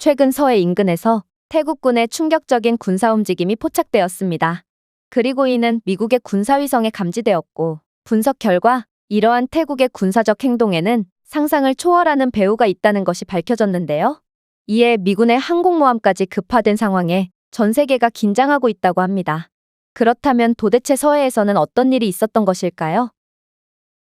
최근 서해 인근에서 태국군의 충격적인 군사 움직임이 포착되었습니다. 그리고 이는 미국의 군사위성에 감지되었고, 분석 결과 이러한 태국의 군사적 행동에는 상상을 초월하는 배후가 있다는 것이 밝혀졌는데요. 이에 미군의 항공모함까지 급파된 상황에 전 세계가 긴장하고 있다고 합니다. 그렇다면 도대체 서해에서는 어떤 일이 있었던 것일까요?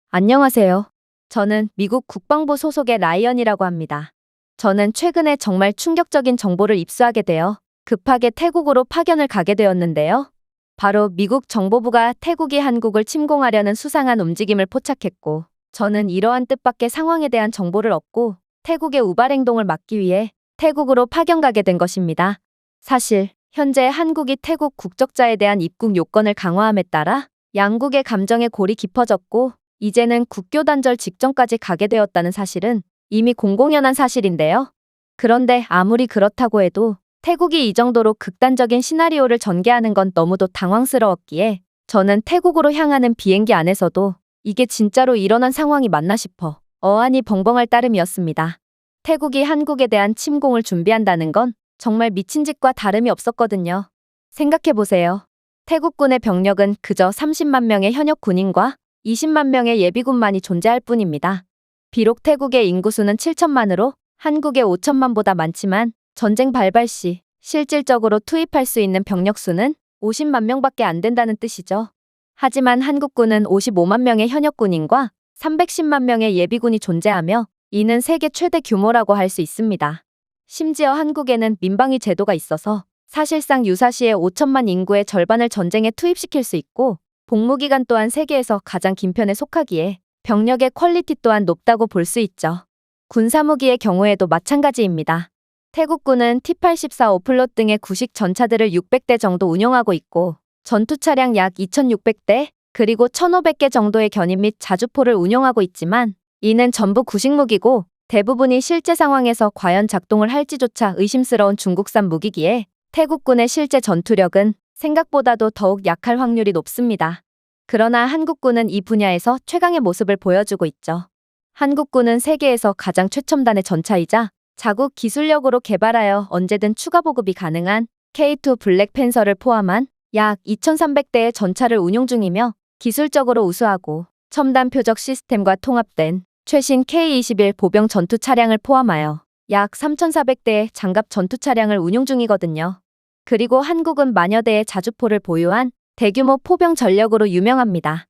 안녕하세요. 저는 미국 국방부 소속의 라이언이라고 합니다. 저는 최근에 정말 충격적인 정보를 입수하게 되어 급하게 태국으로 파견을 가게 되었는데요. 바로 미국 정보부가 태국이 한국을 침공하려는 수상한 움직임을 포착했고, 저는 이러한 뜻밖의 상황에 대한 정보를 얻고 태국의 우발 행동을 막기 위해 태국으로 파견 가게 된 것입니다. 사실 현재 한국이 태국 국적자에 대한 입국 요건을 강화함에 따라 양국의 감정의 골이 깊어졌고, 이제는 국교 단절 직전까지 가게 되었다는 사실은 이미 공공연한 사실인데요. 그런데 아무리 그렇다고 해도 태국이 이 정도로 극단적인 시나리오를 전개하는 건 너무도 당황스러웠기에 저는 태국으로 향하는 비행기 안에서도 이게 진짜로 일어난 상황이 맞나 싶어 어안이 벙벙할 따름이었습니다. 태국이 한국에 대한 침공을 준비한다는 건 정말 미친 짓과 다름이 없었거든요. 생각해보세요. 태국군의 병력은 그저 30만 명의 현역 군인과 20만 명의 예비군만이 존재할 뿐입니다. 비록 태국의 인구수는 7천만으로 한국의 5천만보다 많지만 전쟁 발발 시 실질적으로 투입할 수 있는 병력 수는 50만 명밖에 안 된다는 뜻이죠. 하지만 한국군은 55만 명의 현역 군인과 310만 명의 예비군이 존재하며 이는 세계 최대 규모라고 할 수 있습니다. 심지어 한국에는 민방위 제도가 있어서 사실상 유사시에 5천만 인구의 절반을 전쟁에 투입시킬 수 있고, 복무기간 또한 세계에서 가장 긴 편에 속하기에 병력의 퀄리티 또한 높다고 볼 수 있죠. 군사무기의 경우에도 마찬가지입니다. 태국군은 T-84 오플롯 등의 구식 전차들을 600대 정도 운용하고 있고, 전투 차량 약 2,600대, 그리고 1,500개 정도의 견인 및 자주포를 운용하고 있지만 이는 전부 구식 무기고 대부분이 실제 상황에서 과연 작동을 할지조차 의심스러운 중국산 무기기에 태국군의 실제 전투력은 생각보다도 더욱 약할 확률이 높습니다. 그러나 한국군은 이 분야에서 최강의 모습을 보여주고 있죠. 한국군은 세계에서 가장 최첨단의 전차이자 자국 기술력으로 개발하여 언제든 추가 보급이 가능한 K2 블랙팬서를 포함한 약 2,300대의 전차를 운용 중이며, 기술적으로 우수하고 첨단 표적 시스템과 통합된 최신 K-21 보병 전투 차량을 포함하여 약 3,400대의 장갑 전투 차량을 운용 중이거든요. 그리고 한국은 만여 대의 자주포를 보유한 대규모 포병 전력으로 유명합니다.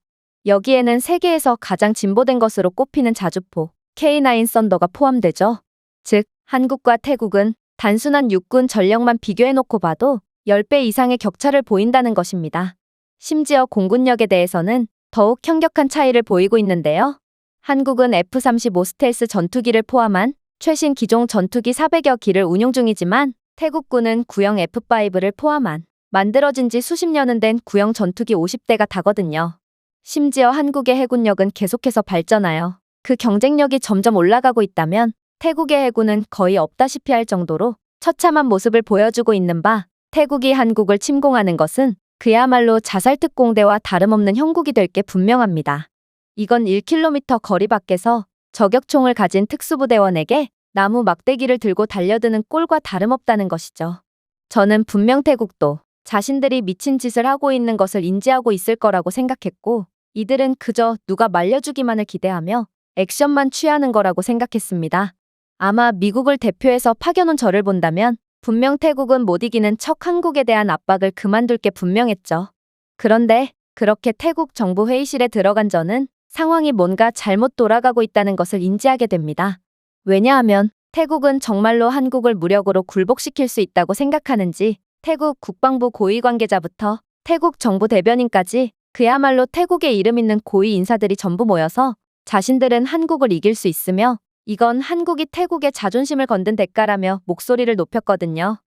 여기에는 세계에서 가장 진보된 것으로 꼽히는 자주포 K9 썬더가 포함되죠. 즉, 한국과 태국은 단순한 육군 전력만 비교해놓고 봐도 10배 이상의 격차를 보인다는 것입니다. 심지어 공군력에 대해서는 더욱 현격한 차이를 보이고 있는데요. 한국은 F-35 스텔스 전투기를 포함한 최신 기종 전투기 400여 기를 운용 중이지만 태국군은 구형 F-5를 포함한 만들어진 지 수십 년은 된 구형 전투기 50대가 다거든요. 심지어 한국의 해군력은 계속해서 발전하여 그 경쟁력이 점점 올라가고 있다면 태국의 해군은 거의 없다시피 할 정도로 처참한 모습을 보여주고 있는 바, 태국이 한국을 침공하는 것은 그야말로 자살특공대와 다름없는 형국이 될 게 분명합니다. 이건 1km 거리 밖에서 저격총을 가진 특수부대원에게 나무 막대기를 들고 달려드는 꼴과 다름없다는 것이죠. 저는 분명 태국도 자신들이 미친 짓을 하고 있는 것을 인지하고 있을 거라고 생각했고, 이들은 그저 누가 말려주기만을 기대하며 액션만 취하는 거라고 생각했습니다. 아마 미국을 대표해서 파견 온 저를 본다면 분명 태국은 못 이기는 척 한국에 대한 압박을 그만둘 게 분명했죠. 그런데 그렇게 태국 정부 회의실에 들어간 저는 상황이 뭔가 잘못 돌아가고 있다는 것을 인지하게 됩니다. 왜냐하면 태국은 정말로 한국을 무력으로 굴복시킬 수 있다고 생각하는지 태국 국방부 고위 관계자부터 태국 정부 대변인까지 그야말로 태국에 이름 있는 고위 인사들이 전부 모여서 자신들은 한국을 이길 수 있으며 이건 한국이 태국의 자존심을 건든 대가라며 목소리를 높였거든요.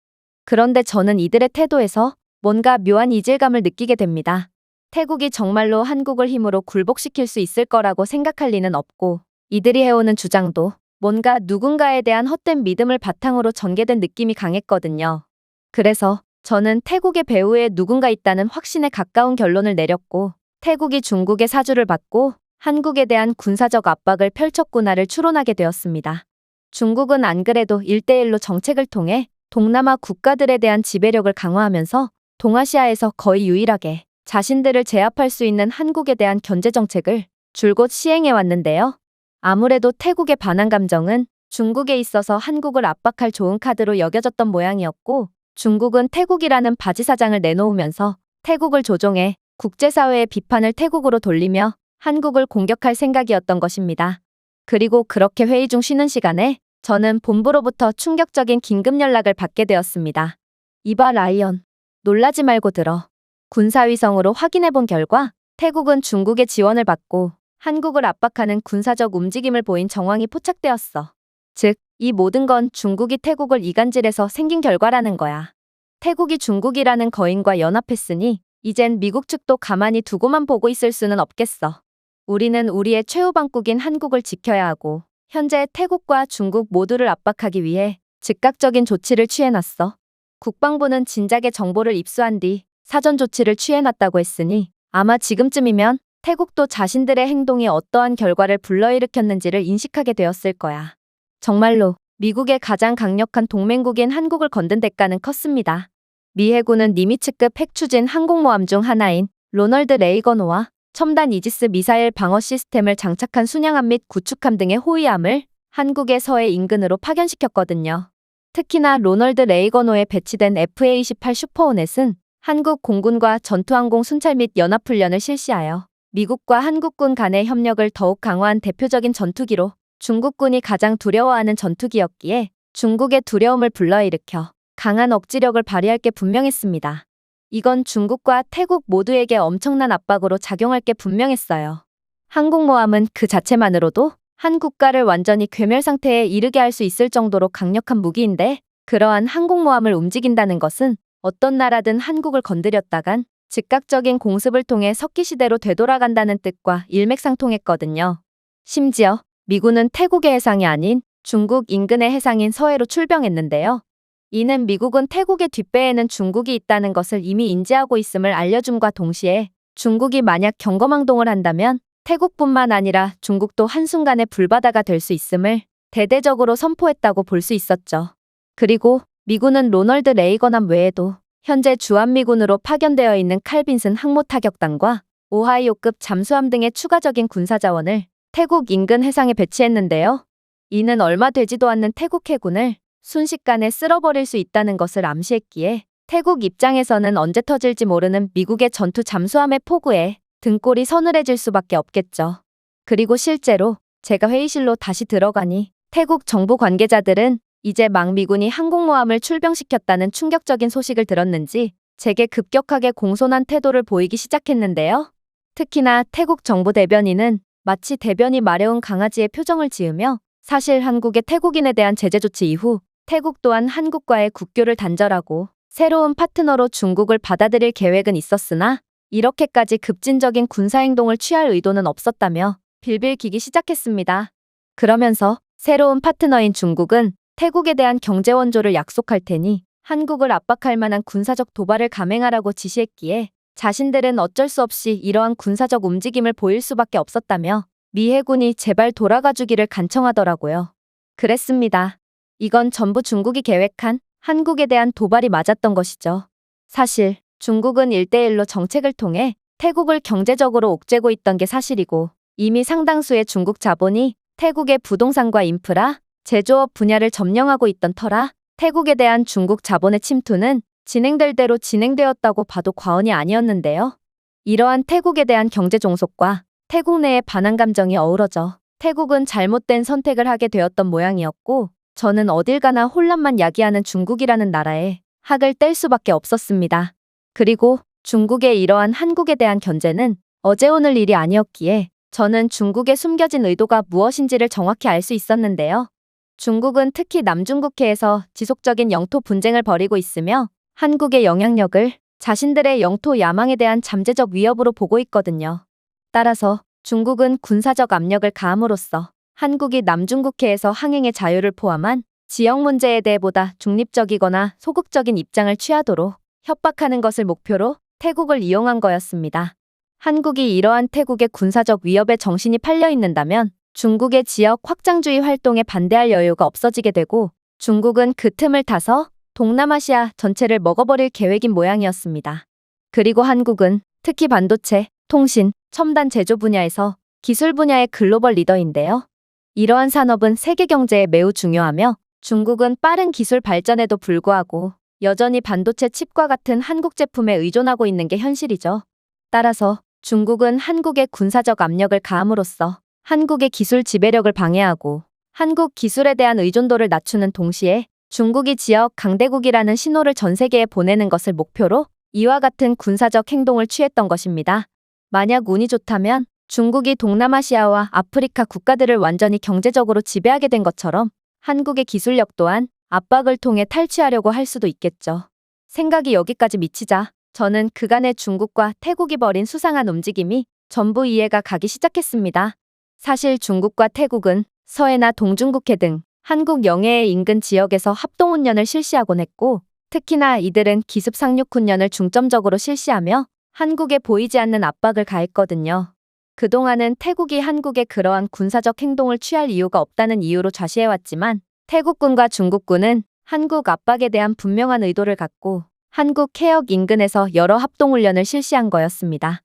그런데 저는 이들의 태도에서 뭔가 묘한 이질감을 느끼게 됩니다. 태국이 정말로 한국을 힘으로 굴복시킬 수 있을 거라고 생각할 리는 없고, 이들이 해오는 주장도 뭔가 누군가에 대한 헛된 믿음을 바탕으로 전개된 느낌이 강했거든요. 그래서 저는 태국의 배후에 누군가 있다는 확신에 가까운 결론을 내렸고, 태국이 중국의 사주를 받고 한국에 대한 군사적 압박을 펼쳤구나를 추론하게 되었습니다. 중국은 안 그래도 1대1로 정책을 통해 동남아 국가들에 대한 지배력을 강화하면서 동아시아에서 거의 유일하게 자신들을 제압할 수 있는 한국에 대한 견제 정책을 줄곧 시행해 왔는데요. 아무래도 태국의 반한 감정은 중국에 있어서 한국을 압박할 좋은 카드로 여겨졌던 모양이었고, 중국은 태국이라는 바지사장을 내놓으면서 태국을 조종해 국제사회의 비판을 태국으로 돌리며 한국을 공격할 생각이었던 것입니다. 그리고 그렇게 회의 중 쉬는 시간에 저는 본부로부터 충격적인 긴급 연락을 받게 되었습니다. 이봐 라이언, 놀라지 말고 들어. 군사위성으로 확인해 본 결과 태국은 중국의 지원을 받고 한국을 압박하는 군사적 움직임을 보인 정황이 포착되었어. 즉, 이 모든 건 중국이 태국을 이간질해서 생긴 결과라는 거야. 태국이 중국이라는 거인과 연합했으니 이젠 미국 측도 가만히 두고만 보고 있을 수는 없겠어. 우리는 우리의 최후방국인 한국을 지켜야 하고 현재 태국과 중국 모두를 압박하기 위해 즉각적인 조치를 취해놨어. 국방부는 진작에 정보를 입수한 뒤 사전 조치를 취해놨다고 했으니 아마 지금쯤이면 태국도 자신들의 행동이 어떠한 결과를 불러일으켰는지를 인식하게 되었을 거야. 정말로 미국의 가장 강력한 동맹국인 한국을 건든 대가는 컸습니다. 미 해군은 니미츠급 핵추진 항공모함 중 하나인 로널드 레이건호와 첨단 이지스 미사일 방어 시스템을 장착한 순양함 및 구축함 등의 호위함을 한국의 서해 인근으로 파견시켰거든요. 특히나 로널드 레이건호에 배치된 FA-28 슈퍼호넷은 한국 공군과 전투항공 순찰 및 연합훈련을 실시하여 미국과 한국군 간의 협력을 더욱 강화한 대표적인 전투기로 중국군이 가장 두려워하는 전투기였기에 중국의 두려움을 불러일으켜 강한 억지력을 발휘할 게 분명했습니다. 이건 중국과 태국 모두에게 엄청난 압박으로 작용할 게 분명했어요. 항공모함은 그 자체만으로도 한 국가를 완전히 괴멸 상태에 이르게 할 수 있을 정도로 강력한 무기인데, 그러한 항공모함을 움직인다는 것은 어떤 나라든 한국을 건드렸다간 즉각적인 공습을 통해 석기시대로 되돌아간다는 뜻과 일맥상통했거든요. 심지어 미군은 태국의 해상이 아닌 중국 인근의 해상인 서해로 출병했는데요. 이는 미국은 태국의 뒷배에는 중국이 있다는 것을 이미 인지하고 있음을 알려줌과 동시에 중국이 만약 경거망동을 한다면 태국뿐만 아니라 중국도 한순간에 불바다가 될 수 있음을 대대적으로 선포했다고 볼 수 있었죠. 그리고 미군은 로널드 레이건함 외에도 현재 주한미군으로 파견되어 있는 칼빈슨 항모타격단과 오하이오급 잠수함 등의 추가적인 군사자원을 태국 인근 해상에 배치했는데요. 이는 얼마 되지도 않는 태국 해군을 순식간에 쓸어버릴 수 있다는 것을 암시했기에 태국 입장에서는 언제 터질지 모르는 미국의 전투 잠수함의 포구에 등골이 서늘해질 수밖에 없겠죠. 그리고 실제로 제가 회의실로 다시 들어가니 태국 정부 관계자들은 이제 막 미군이 항공모함을 출병시켰다는 충격적인 소식을 들었는지 제게 급격하게 공손한 태도를 보이기 시작했는데요. 특히나 태국 정부 대변인은 마치 대변이 마려운 강아지의 표정을 지으며 사실 한국의 태국인에 대한 제재 조치 이후 태국 또한 한국과의 국교를 단절하고 새로운 파트너로 중국을 받아들일 계획은 있었으나 이렇게까지 급진적인 군사행동을 취할 의도는 없었다며 빌빌기기 시작했습니다. 그러면서 새로운 파트너인 중국은 태국에 대한 경제 원조를 약속할 테니 한국을 압박할 만한 군사적 도발을 감행하라고 지시했기에 자신들은 어쩔 수 없이 이러한 군사적 움직임을 보일 수밖에 없었다며 미 해군이 제발 돌아가 주기를 간청하더라고요. 그랬습니다. 이건 전부 중국이 계획한 한국에 대한 도발이 맞았던 것이죠. 사실 중국은 1대1로 정책을 통해 태국을 경제적으로 옥죄고 있던 게 사실이고 이미 상당수의 중국 자본이 태국의 부동산과 인프라, 제조업 분야를 점령하고 있던 터라 태국에 대한 중국 자본의 침투는 진행될 대로 진행되었다고 봐도 과언이 아니었는데요. 이러한 태국에 대한 경제 종속과 태국 내의 반한 감정이 어우러져 태국은 잘못된 선택을 하게 되었던 모양이었고 저는 어딜 가나 혼란만 야기하는 중국이라는 나라에 학을 뗄 수밖에 없었습니다. 그리고 중국의 이러한 한국에 대한 견제는 어제 오늘 일이 아니었기에 저는 중국의 숨겨진 의도가 무엇인지를 정확히 알 수 있었는데요. 중국은 특히 남중국해에서 지속적인 영토 분쟁을 벌이고 있으며 한국의 영향력을 자신들의 영토 야망에 대한 잠재적 위협으로 보고 있거든요. 따라서 중국은 군사적 압력을 가함으로써 한국이 남중국해에서 항행의 자유를 포함한 지역 문제에 대해 보다 중립적이거나 소극적인 입장을 취하도록 협박하는 것을 목표로 태국을 이용한 거였습니다. 한국이 이러한 태국의 군사적 위협에 정신이 팔려 있는다면 중국의 지역 확장주의 활동에 반대할 여유가 없어지게 되고 중국은 그 틈을 타서 동남아시아 전체를 먹어버릴 계획인 모양이었습니다. 그리고 한국은 특히 반도체, 통신, 첨단 제조 분야에서 기술 분야의 글로벌 리더인데요. 이러한 산업은 세계 경제에 매우 중요하며 중국은 빠른 기술 발전에도 불구하고 여전히 반도체 칩과 같은 한국 제품에 의존하고 있는 게 현실이죠. 따라서 중국은 한국에 군사적 압력을 가함으로써 한국의 기술 지배력을 방해하고 한국 기술에 대한 의존도를 낮추는 동시에 중국이 지역 강대국이라는 신호를 전 세계에 보내는 것을 목표로 이와 같은 군사적 행동을 취했던 것입니다. 만약 운이 좋다면 중국이 동남아시아와 아프리카 국가들을 완전히 경제적으로 지배하게 된 것처럼 한국의 기술력 또한 압박을 통해 탈취하려고 할 수도 있겠죠. 생각이 여기까지 미치자 저는 그간의 중국과 태국이 벌인 수상한 움직임이 전부 이해가 가기 시작했습니다. 사실 중국과 태국은 서해나 동중국해 등 한국 영해의 인근 지역에서 합동훈련을 실시하곤 했고 특히나 이들은 기습 상륙 훈련을 중점적으로 실시하며 한국에 보이지 않는 압박을 가했거든요. 그동안은 태국이 한국에 그러한 군사적 행동을 취할 이유가 없다는 이유로 좌시해왔지만 태국군과 중국군은 한국 압박에 대한 분명한 의도를 갖고 한국 해역 인근에서 여러 합동훈련을 실시한 거였습니다.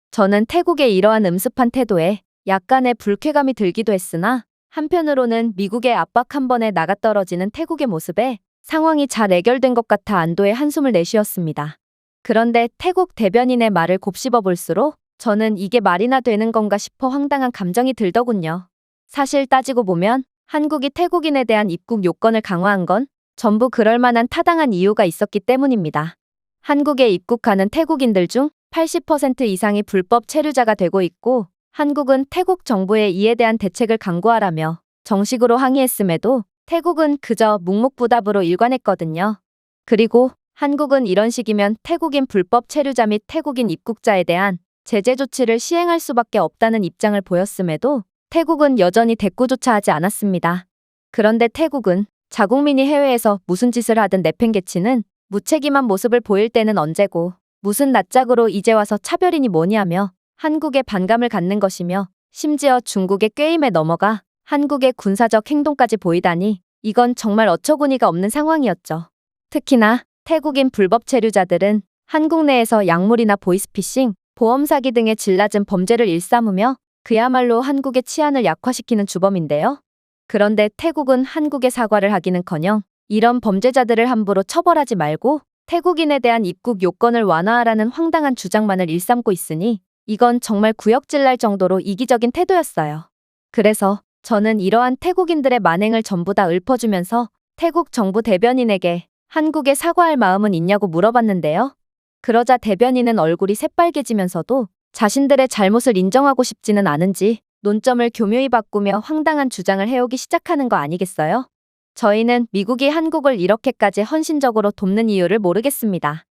저는 태국의 이러한 음습한 태도에 약간의 불쾌감이 들기도 했으나 한편으로는 미국의 압박 한 번에 나가떨어지는 태국의 모습에 상황이 잘 해결된 것 같아 안도의 한숨을 내쉬었습니다. 그런데 태국 대변인의 말을 곱씹어 볼수록 저는 이게 말이나 되는 건가 싶어 황당한 감정이 들더군요. 사실 따지고 보면 한국이 태국인에 대한 입국 요건을 강화한 건 전부 그럴 만한 타당한 이유가 있었기 때문입니다. 한국에 입국하는 태국인들 중 80% 이상이 불법 체류자가 되고 있고 한국은 태국 정부에 이에 대한 대책을 강구하라며 정식으로 항의했음에도 태국은 그저 묵묵부답으로 일관했거든요. 그리고 한국은 이런 식이면 태국인 불법 체류자 및 태국인 입국자에 대한 제재 조치를 시행할 수밖에 없다는 입장을 보였음에도 태국은 여전히 대꾸조차 하지 않았습니다. 그런데 태국은 자국민이 해외에서 무슨 짓을 하든 내팽개치는 무책임한 모습을 보일 때는 언제고 무슨 낯짝으로 이제 와서 차별이니 뭐니 하며 한국에 반감을 갖는 것이며 심지어 중국의 꾀임에 넘어가 한국의 군사적 행동까지 보이다니 이건 정말 어처구니가 없는 상황이었죠. 특히나 태국인 불법 체류자들은 한국 내에서 약물이나 보이스피싱, 보험 사기 등의 질 낮은 범죄를 일삼으며 그야말로 한국의 치안을 약화시키는 주범인데요. 그런데 태국은 한국에 사과를 하기는커녕 이런 범죄자들을 함부로 처벌하지 말고 태국인에 대한 입국 요건을 완화하라는 황당한 주장만을 일삼고 있으니 이건 정말 구역질 날 정도로 이기적인 태도였어요. 그래서 저는 이러한 태국인들의 만행을 전부 다 읊어주면서 태국 정부 대변인에게 한국에 사과할 마음은 있냐고 물어봤는데요. 그러자 대변인은 얼굴이 새빨개지면서도 자신들의 잘못을 인정하고 싶지는 않은지 논점을 교묘히 바꾸며 황당한 주장을 해오기 시작하는 거 아니겠어요? 저희는 미국이 한국을 이렇게까지 헌신적으로 돕는 이유를 모르겠습니다.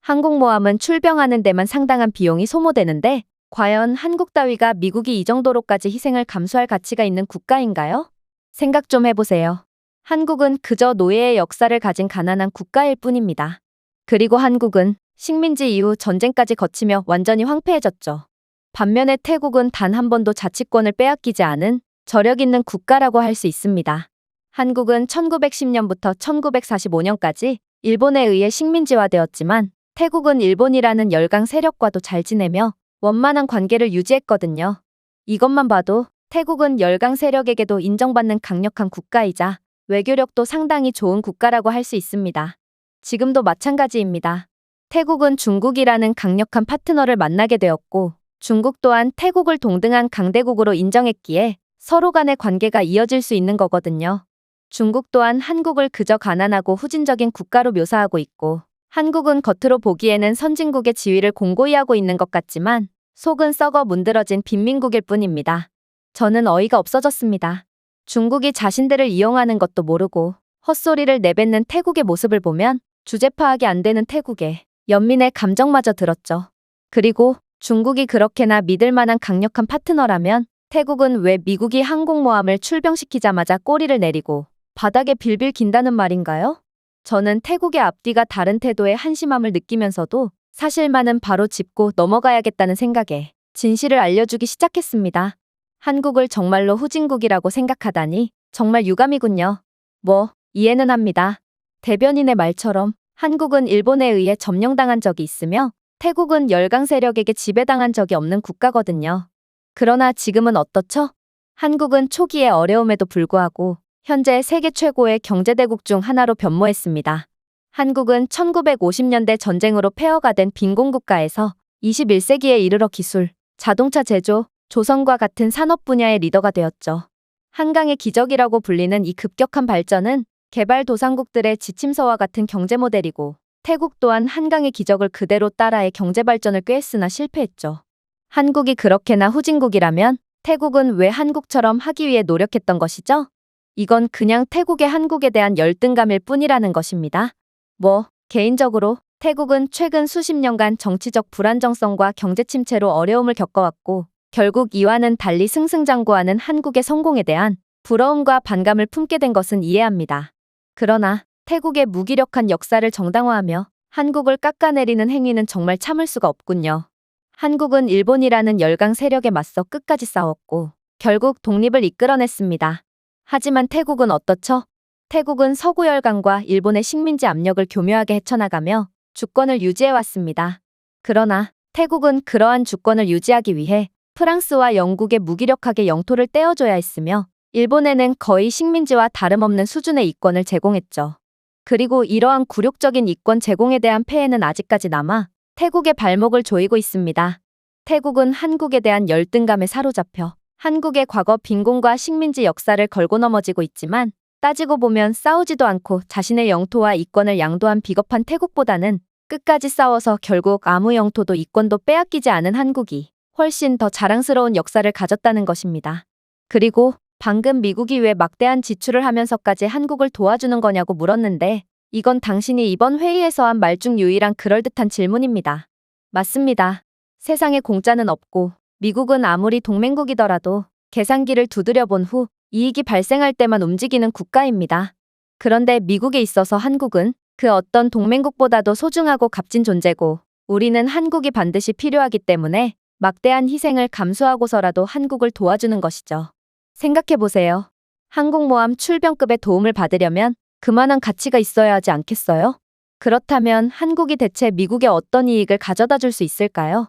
항공모함은 출병하는 데만 상당한 비용이 소모되는데 과연 한국 따위가 미국이 이 정도로까지 희생을 감수할 가치가 있는 국가인가요? 생각 좀 해보세요. 한국은 그저 노예의 역사를 가진 가난한 국가일 뿐입니다. 그리고 한국은 식민지 이후 전쟁까지 거치며 완전히 황폐해졌죠. 반면에 태국은 단 한 번도 자치권을 빼앗기지 않은 저력 있는 국가라고 할 수 있습니다. 한국은 1910년부터 1945년까지 일본에 의해 식민지화되었지만 태국은 일본이라는 열강 세력과도 잘 지내며 원만한 관계를 유지했거든요. 이것만 봐도 태국은 열강 세력에게도 인정받는 강력한 국가이자 외교력도 상당히 좋은 국가라고 할 수 있습니다. 지금도 마찬가지입니다. 태국은 중국이라는 강력한 파트너를 만나게 되었고 중국 또한 태국을 동등한 강대국으로 인정했기에 서로 간의 관계가 이어질 수 있는 거거든요. 중국 또한 한국을 그저 가난하고 후진적인 국가로 묘사하고 있고 한국은 겉으로 보기에는 선진국의 지위를 공고히 하고 있는 것 같지만 속은 썩어 문드러진 빈민국일 뿐입니다. 저는 어이가 없어졌습니다. 중국이 자신들을 이용하는 것도 모르고 헛소리를 내뱉는 태국의 모습을 보면 주제 파악이 안 되는 태국에 연민의 감정마저 들었죠. 그리고 중국이 그렇게나 믿을 만한 강력한 파트너라면 태국은 왜 미국이 항공모함을 출병시키자마자 꼬리를 내리고 바닥에 빌빌 긴다는 말인가요? 저는 태국의 앞뒤가 다른 태도에 한심함을 느끼면서도 사실만은 바로 짚고 넘어가야겠다는 생각에 진실을 알려주기 시작했습니다. 한국을 정말로 후진국이라고 생각하다니 정말 유감이군요. 뭐, 이해는 합니다. 대변인의 말처럼 한국은 일본에 의해 점령당한 적이 있으며 태국은 열강 세력에게 지배당한 적이 없는 국가거든요. 그러나 지금은 어떻죠? 한국은 초기의 어려움에도 불구하고 현재 세계 최고의 경제대국 중 하나로 변모했습니다. 한국은 1950년대 전쟁으로 폐허가 된 빈곤국가에서 21세기에 이르러 기술, 자동차 제조, 조선과 같은 산업 분야의 리더가 되었죠. 한강의 기적이라고 불리는 이 급격한 발전은 개발도상국들의 지침서와 같은 경제 모델이고 태국 또한 한강의 기적을 그대로 따라해 경제 발전을 꾀했으나 실패했죠. 한국이 그렇게나 후진국이라면 태국은 왜 한국처럼 하기 위해 노력했던 것이죠? 이건 그냥 태국의 한국에 대한 열등감일 뿐이라는 것입니다. 개인적으로 태국은 최근 수십 년간 정치적 불안정성과 경제 침체로 어려움을 겪어왔고 결국 이와는 달리 승승장구하는 한국의 성공에 대한 부러움과 반감을 품게 된 것은 이해합니다. 그러나 태국의 무기력한 역사를 정당화하며 한국을 깎아내리는 행위는 정말 참을 수가 없군요. 한국은 일본이라는 열강 세력에 맞서 끝까지 싸웠고 결국 독립을 이끌어냈습니다. 하지만 태국은 어떻죠? 태국은 서구 열강과 일본의 식민지 압력을 교묘하게 헤쳐나가며 주권을 유지해왔습니다. 그러나 태국은 그러한 주권을 유지하기 위해 프랑스와 영국에 무기력하게 영토를 떼어줘야 했으며 일본에는 거의 식민지와 다름없는 수준의 이권을 제공했죠. 그리고 이러한 굴욕적인 이권 제공에 대한 폐해는 아직까지 남아 태국의 발목을 조이고 있습니다. 태국은 한국에 대한 열등감에 사로잡혀 한국의 과거 빈곤과 식민지 역사를 걸고 넘어지고 있지만 따지고 보면 싸우지도 않고 자신의 영토와 이권을 양도한 비겁한 태국보다는 끝까지 싸워서 결국 아무 영토도 이권도 빼앗기지 않은 한국이 훨씬 더 자랑스러운 역사를 가졌다는 것입니다. 그리고 방금 미국이 왜 막대한 지출을 하면서까지 한국을 도와주는 거냐고 물었는데 이건 당신이 이번 회의에서 한 말 중 유일한 그럴듯한 질문입니다. 맞습니다. 세상에 공짜는 없고 미국은 아무리 동맹국이더라도 계산기를 두드려 본 후 이익이 발생할 때만 움직이는 국가입니다. 그런데 미국에 있어서 한국은 그 어떤 동맹국보다도 소중하고 값진 존재고 우리는 한국이 반드시 필요하기 때문에 막대한 희생을 감수하고서라도 한국을 도와주는 것이죠. 생각해보세요. 항공모함 출병급의 도움을 받으려면 그만한 가치가 있어야 하지 않겠어요? 그렇다면 한국이 대체 미국에 어떤 이익을 가져다 줄 수 있을까요?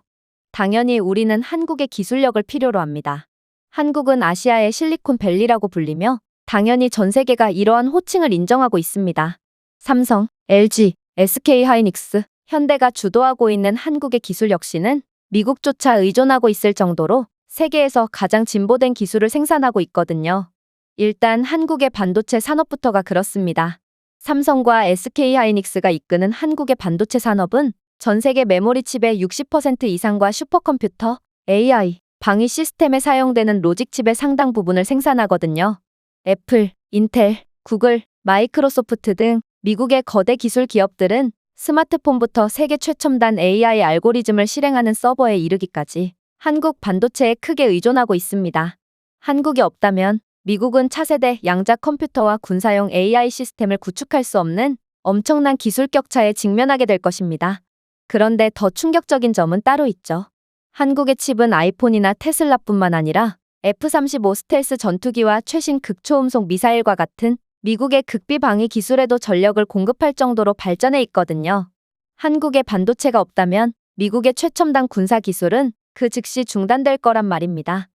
당연히 우리는 한국의 기술력을 필요로 합니다. 한국은 아시아의 실리콘밸리라고 불리며 당연히 전 세계가 이러한 호칭을 인정하고 있습니다. 삼성, LG, SK하이닉스, 현대가 주도하고 있는 한국의 기술 혁신은 미국조차 의존하고 있을 정도로 세계에서 가장 진보된 기술을 생산하고 있거든요. 일단 한국의 반도체 산업부터가 그렇습니다. 삼성과 SK하이닉스가 이끄는 한국의 반도체 산업은 전 세계 메모리 칩의 60% 이상과 슈퍼컴퓨터, AI, 방위 시스템에 사용되는 로직 칩의 상당 부분을 생산하거든요. 애플, 인텔, 구글, 마이크로소프트 등 미국의 거대 기술 기업들은 스마트폰부터 세계 최첨단 AI 알고리즘을 실행하는 서버에 이르기까지 한국 반도체에 크게 의존하고 있습니다. 한국이 없다면 미국은 차세대 양자 컴퓨터와 군사용 AI 시스템을 구축할 수 없는 엄청난 기술 격차에 직면하게 될 것입니다. 그런데 더 충격적인 점은 따로 있죠. 한국의 칩은 아이폰이나 테슬라뿐만 아니라 F-35 스텔스 전투기와 최신 극초음속 미사일과 같은 미국의 극비 방위 기술에도 전력을 공급할 정도로 발전해 있거든요. 한국의 반도체가 없다면 미국의 최첨단 군사 기술은 그 즉시 중단될 거란 말입니다.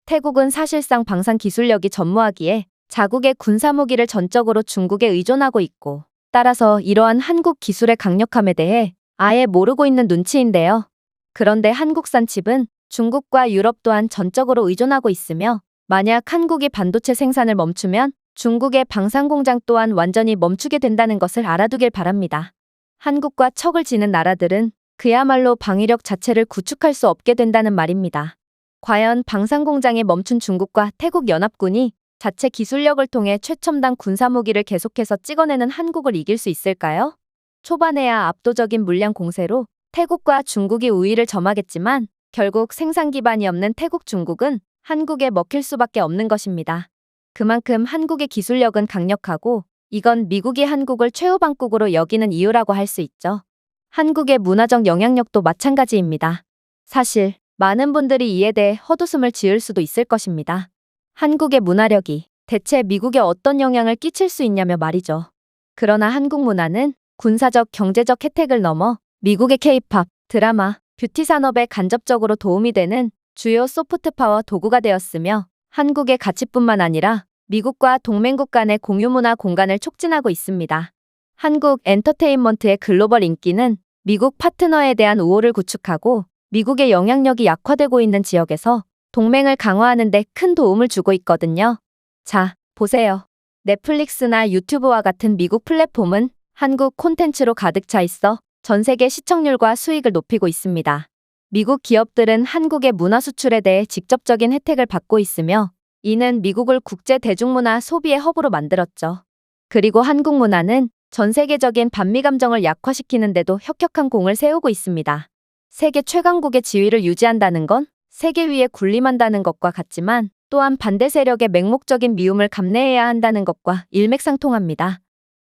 태국은 사실상 방산 기술력이 전무하기에 자국의 군사무기를 전적으로 중국에 의존하고 있고 따라서 이러한 한국 기술의 강력함에 대해 아예 모르고 있는 눈치인데요. 그런데 한국산 칩은 중국과 유럽 또한 전적으로 의존하고 있으며 만약 한국이 반도체 생산을 멈추면 중국의 방산공장 또한 완전히 멈추게 된다는 것을 알아두길 바랍니다. 한국과 척을 지는 나라들은 그야말로 방위력 자체를 구축할 수 없게 된다는 말입니다. 과연 방산공장이 멈춘 중국과 태국 연합군이 자체 기술력을 통해 최첨단 군사무기를 계속해서 찍어내는 한국을 이길 수 있을까요? 초반에야 압도적인 물량 공세로 태국과 중국이 우위를 점하겠지만 결국 생산 기반이 없는 태국 중국은 한국에 먹힐 수밖에 없는 것입니다. 그만큼 한국의 기술력은 강력하고 이건 미국이 한국을 최후방국으로 여기는 이유라고 할 수 있죠. 한국의 문화적 영향력도 마찬가지입니다. 사실 많은 분들이 이에 대해 헛웃음을 지을 수도 있을 것입니다. 한국의 문화력이 대체 미국에 어떤 영향을 끼칠 수 있냐며 말이죠. 그러나 한국 문화는 군사적, 경제적 혜택을 넘어 미국의 K-팝, 드라마, 뷰티 산업에 간접적으로 도움이 되는 주요 소프트 파워 도구가 되었으며 한국의 가치뿐만 아니라 미국과 동맹국 간의 공유 문화 공간을 촉진하고 있습니다. 한국 엔터테인먼트의 글로벌 인기는 미국 파트너에 대한 우호를 구축하고 미국의 영향력이 약화되고 있는 지역에서 동맹을 강화하는 데 큰 도움을 주고 있거든요. 자, 보세요. 넷플릭스나 유튜브와 같은 미국 플랫폼은 한국 콘텐츠로 가득 차 있어 전 세계 시청률과 수익을 높이고 있습니다. 미국 기업들은 한국의 문화 수출에 대해 직접적인 혜택을 받고 있으며 이는 미국을 국제 대중문화 소비의 허브로 만들었죠. 그리고 한국 문화는 전 세계적인 반미 감정을 약화시키는 데도 혁혁한 공을 세우고 있습니다. 세계 최강국의 지위를 유지한다는 건 세계 위에 군림한다는 것과 같지만 또한 반대 세력의 맹목적인 미움을 감내해야 한다는 것과 일맥상통합니다.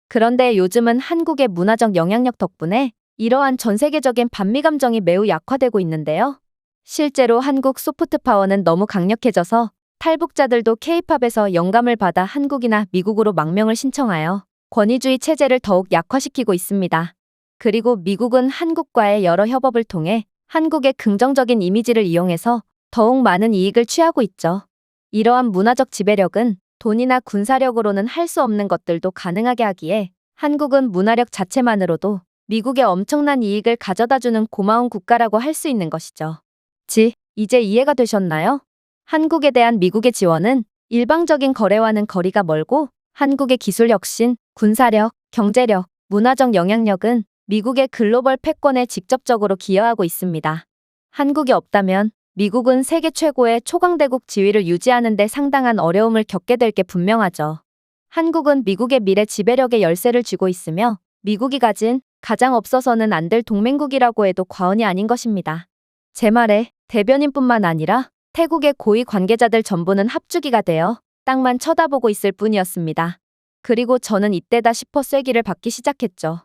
그런데 요즘은 한국의 문화적 영향력 덕분에 이러한 전 세계적인 반미 감정이 매우 약화되고 있는데요. 실제로 한국 소프트 파워는 너무 강력해져서 탈북자들도 K-팝에서 영감을 받아 한국이나 미국으로 망명을 신청하여 권위주의 체제를 더욱 약화시키고 있습니다. 그리고 미국은 한국과의 여러 협업을 통해 한국의 긍정적인 이미지를 이용해서 더욱 많은 이익을 취하고 있죠. 이러한 문화적 지배력은 돈이나 군사력으로는 할 수 없는 것들도 가능하게 하기에 한국은 문화력 자체만으로도 미국에 엄청난 이익을 가져다주는 고마운 국가라고 할 수 있는 것이죠. 이제 이해가 되셨나요? 한국에 대한 미국의 지원은 일방적인 거래와는 거리가 멀고 한국의 기술 혁신, 군사력, 경제력, 문화적 영향력은 미국의 글로벌 패권에 직접적으로 기여하고 있습니다. 한국이 없다면 미국은 세계 최고의 초강대국 지위를 유지하는 데 상당한 어려움을 겪게 될 게 분명하죠. 한국은 미국의 미래 지배력의 열쇠를 쥐고 있으며 미국이 가진 가장 없어서는 안 될 동맹국이라고 해도 과언이 아닌 것입니다. 제 말에 대변인뿐만 아니라 태국의 고위 관계자들 전부는 합주기가 되어 땅만 쳐다보고 있을 뿐이었습니다. 그리고 저는 이때다 싶어 쐐기를 받기 시작했죠.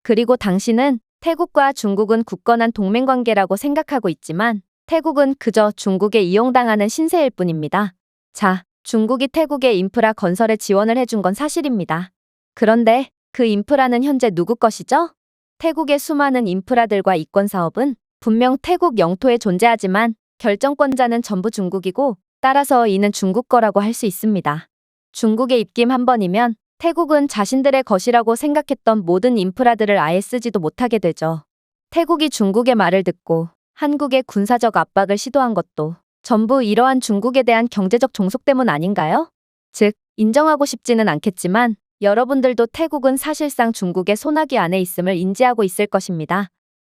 그리고 당신은 태국과 중국은 굳건한 동맹관계라고 생각하고 있지만 태국은 그저 중국에 이용당하는 신세일 뿐입니다. 자, 중국이 태국의 인프라 건설에 지원을 해준 건 사실입니다. 그런데 그 인프라는 현재 누구 것이죠? 태국의 수많은 인프라들과 이권 사업은 분명 태국 영토에 존재하지만 결정권자는 전부 중국이고 따라서 이는 중국 거라고 할 수 있습니다. 중국의 입김 한 번이면 태국은 자신들의 것이라고 생각했던 모든 인프라들을 아예 쓰지도 못하게 되죠. 태국이 중국의 말을 듣고 한국의 군사적 압박을 시도한 것도 전부 이러한 중국에 대한 경제적 종속 때문 아닌가요? 즉, 인정하고 싶지는 않겠지만 여러분들도 태국은 사실상 중국의 손아귀 안에 있음을 인지하고 있을 것입니다.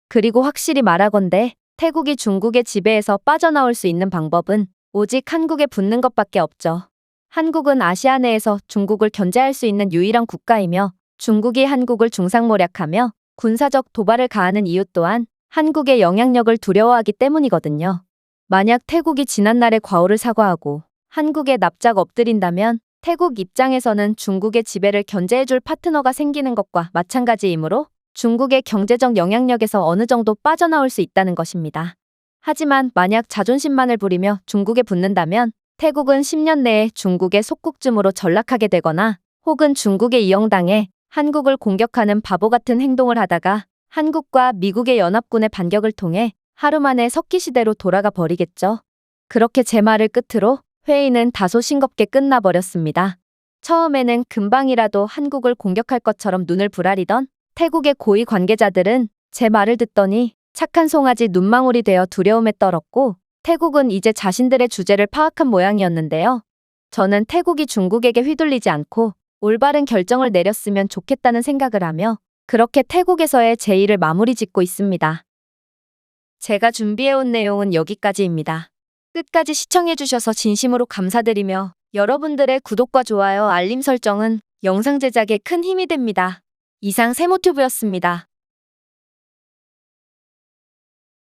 그리고 확실히 말하건대 태국이 중국의 지배에서 빠져나올 수 있는 방법은 오직 한국에 붙는 것밖에 없죠. 한국은 아시아 내에서 중국을 견제할 수 있는 유일한 국가이며 중국이 한국을 중상모략하며 군사적 도발을 가하는 이유 또한 한국의 영향력을 두려워하기 때문이거든요. 만약 태국이 지난날의 과오를 사과하고 한국에 납작 엎드린다면 태국 입장에서는 중국의 지배를 견제해줄 파트너가 생기는 것과 마찬가지이므로 중국의 경제적 영향력에서 어느 정도 빠져나올 수 있다는 것입니다. 하지만 만약 자존심만을 부리며 중국에 붙는다면 태국은 10년 내에 중국의 속국쯤으로 전락하게 되거나 혹은 중국에 이용당해 한국을 공격하는 바보 같은 행동을 하다가 한국과 미국의 연합군의 반격을 통해 하루 만에 석기시대로 돌아가 버리겠죠. 그렇게 제 말을 끝으로 회의는 다소 싱겁게 끝나버렸습니다. 처음에는 금방이라도 한국을 공격할 것처럼 눈을 부라리던 태국의 고위 관계자들은 제 말을 듣더니 착한 송아지 눈망울이 되어 두려움에 떨었고 태국은 이제 자신들의 주제를 파악한 모양이었는데요. 저는 태국이 중국에게 휘둘리지 않고 올바른 결정을 내렸으면 좋겠다는 생각을 하며 그렇게 태국에서의 제 일을 마무리 짓고 있습니다. 제가 준비해온 내용은 여기까지입니다. 끝까지 시청해주셔서 진심으로 감사드리며 여러분들의 구독과 좋아요, 알림 설정은 영상 제작에 큰 힘이 됩니다. 이상 세모튜브였습니다.